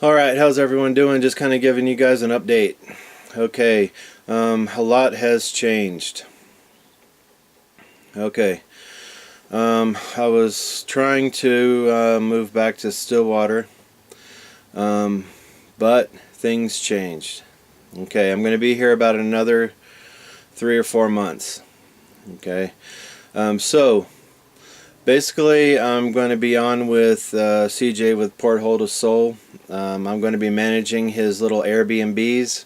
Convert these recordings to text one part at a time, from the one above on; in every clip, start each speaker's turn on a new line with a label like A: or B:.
A: Alright, how's everyone doing? Just kind of giving you guys an update. Okay, a lot has changed. Okay, I was trying to move back to Stillwater, but things changed. Okay, I'm going to be here about another 3 or 4 months. Okay, so basically I'm going to be on with CJ with Porthole to Soul. I'm going to be managing his little Airbnbs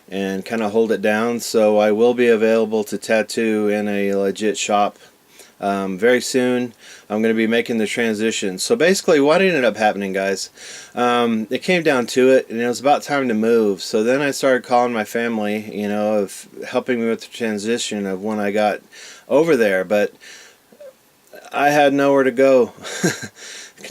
A: and kind of hold it down, so I will be available to tattoo in a legit shop very soon. I'm going to be making the transition. So basically what ended up happening, guys, it came down to it, and it was about time to move. So then I started calling my family, you know, of helping me with the transition of when I got over there, but I had nowhere to go.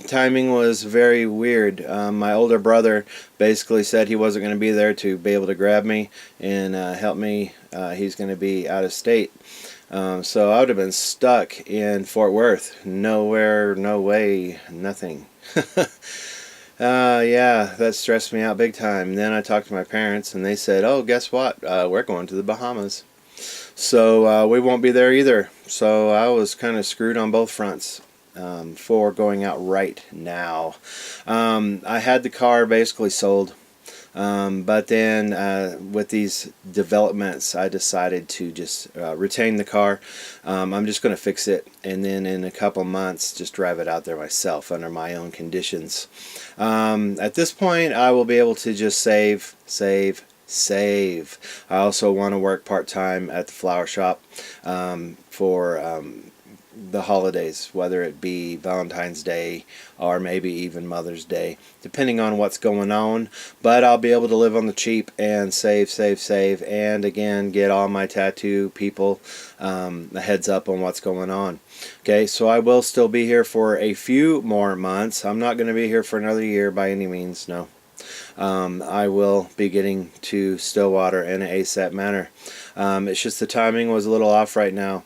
A: Timing was very weird. My older brother basically said he wasn't going to be there to be able to grab me and help me. He's going to be out of state. So I would have been stuck in Fort Worth. Nowhere, no way, nothing. Yeah, that stressed me out big time. And then I talked to my parents and they said, oh, guess what? We're going to the Bahamas. So we won't be there either. So I was kind of screwed on both fronts for going out right now. I had the car basically sold, but then with these developments I decided to just retain the car. I'm just going to fix it, and then in a couple months just drive it out there myself under my own conditions. At this point I will be able to just save. I also want to work part-time at the flower shop for the holidays, whether it be Valentine's Day or maybe even Mother's Day, depending on what's going on. But I'll be able to live on the cheap and save, and again get all my tattoo people a heads up on what's going on. Okay, so I will still be here for a few more months. I'm not going to be here for another year by any means, no. I will be getting to Stillwater in an ASAP manner. It's just the timing was a little off right now.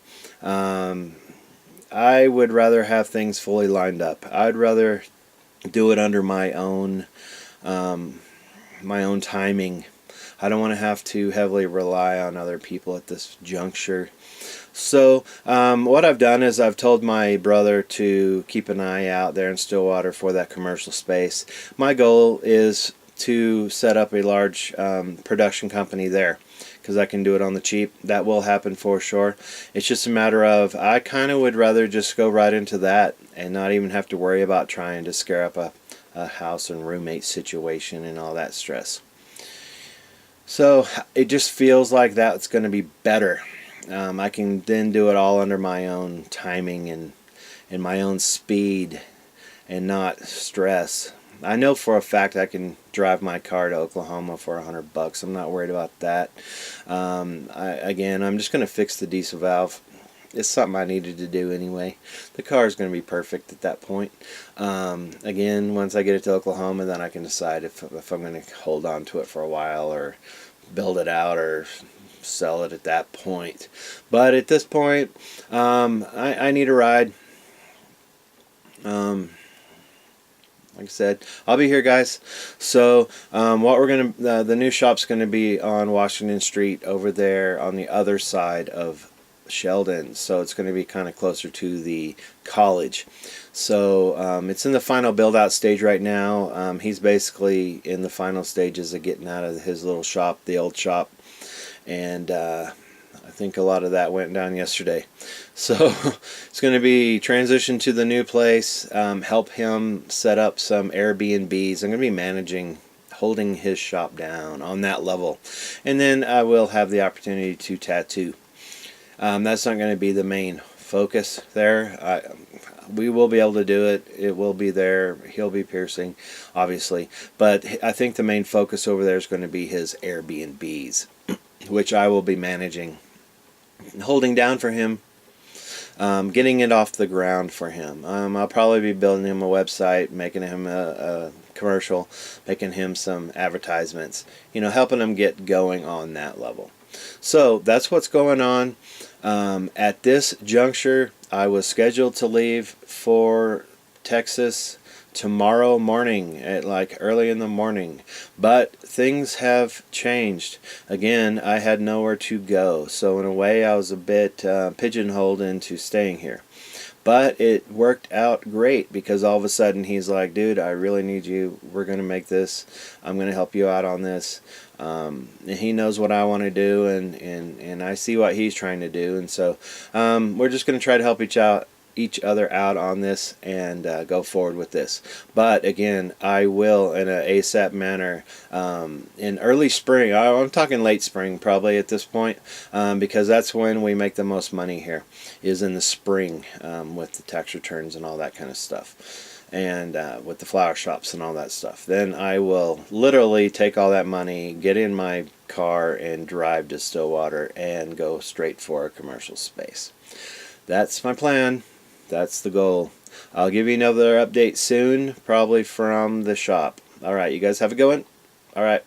A: I would rather have things fully lined up. I'd rather do it under my own timing. I don't want to have to heavily rely on other people at this juncture. So what I've done is I've told my brother to keep an eye out there in Stillwater for that commercial space. My goal is to set up a large production company there, because I can do it on the cheap. That will happen for sure. It's just a matter of, I kind of would rather just go right into that and not even have to worry about trying to scare up a house and roommate situation and all that stress. So it just feels like that's going to be better. I can then do it all under my own timing and my own speed and not stress. I know for a fact I can drive my car to Oklahoma for $100. I'm not worried about that. Again, I'm just going to fix the diesel valve. It's something I needed to do anyway. The car is going to be perfect at that point. Again, once I get it to Oklahoma, then I can decide if I'm going to hold on to it for a while or build it out or sell it at that point. But at this point, I need a ride. Like I said, I'll be here, guys. So what we're gonna the new shop's gonna be on Washington Street over there on the other side of Sheldon. So it's gonna be kind of closer to the college. So it's in the final build out stage right now. He's basically in the final stages of getting out of his little shop, the old shop, and I think a lot of that went down yesterday. So it's going to be transition to the new place, help him set up some Airbnbs. I'm going to be managing, holding his shop down on that level. And then I will have the opportunity to tattoo. That's not going to be the main focus there. We will be able to do it. It will be there. He'll be piercing, obviously. But I think the main focus over there is going to be his Airbnbs, which I will be managing, holding down for him, getting it off the ground for him. I'll probably be building him a website, making him a commercial, making him some advertisements, you know, helping him get going on that level. So that's what's going on. At this juncture, I was scheduled to leave for Texas tomorrow morning at like early in the morning. But things have changed. Again, I had nowhere to go, so in a way I was a bit pigeonholed into staying here. But it worked out great because all of a sudden he's like, dude, I really need you. We're going to make this. I'm going to help you out on this. And he knows what I want to do, and I see what he's trying to do. And so we're just going to try to help each other out on this and go forward with this. But again, I will in an ASAP manner in early spring. I'm talking late spring probably at this point, because that's when we make the most money here, is in the spring, with the tax returns and all that kind of stuff, and with the flower shops and all that stuff. Then I will literally take all that money, get in my car, and drive to Stillwater and go straight for a commercial space. That's my plan. That's the goal. I'll give you another update soon, probably from the shop. Alright, you guys have a good one? Alright.